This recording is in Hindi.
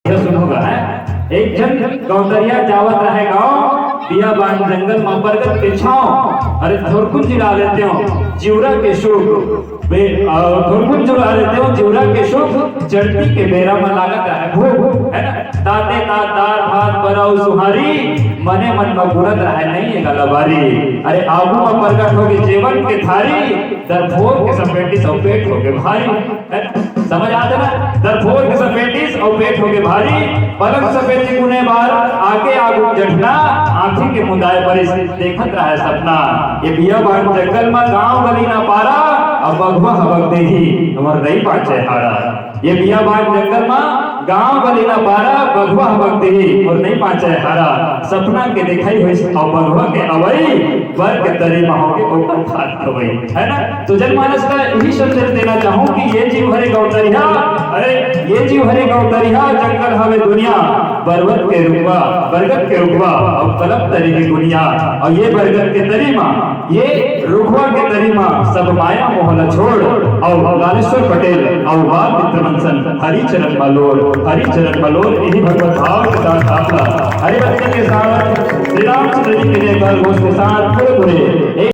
यह सुनोगा है। एक जन गौतरिया जावत रहे गाँव दिया बान जंगल में बरगद के छाँव। अरे थोरकुन जिला लेते हो जिउरा के सुख थोरकुन जुड़ा लेते हो जिउरा के सुख चढ़ती के बेरा में लागत है भूख है ना। ताते तात दार भात बनाओ सुहारी मने मन में गुरत रहे नहीं है गलबारी। अरे आगू में प्रकट होगे जीवन के थारी दरफोर के सपेटी सौ पेट होगे भारी। समझ आते ना, दरफोर के सपेटी और पेट होगे भारी। पलक सपेटी गुने बार आके आगू जटना आंखी के मुदाय पर देखत रहा है सपना। ये बिया बान जंगल में गांव गली ना पारा अब बगवा हबक देही हमर नहीं पाचे हारा। ये बिया बान जंगल में गांव गली ना पारा बगवा हबक देही और नहीं पाचे हारा। सपना के दिखाई हुई और बगवा के अवई बर के तरे में होगे ओकर खात खवई है ना। तो जनमानस का यही संदेश देना चाहूं कि ये जीव हरे गौतरिया, अरे ये जीव हरे गौतरिया जंगल हवे दुनिया बरगद के रुकवा बरगद के रुकवा और कलम तरी की दुनिया। और ये बरगद के तरी माँ ये रुकवा के तरी माँ सब माया मोहला छोड़ और लालेश्वर पटेल और बाल मित्रमंसन हरिचरण बलोर यही भगवत भाव के साथ आपका हरिभक्ति के साथ श्री रामचंद्र जी के जयकार घोष के साथ पूरे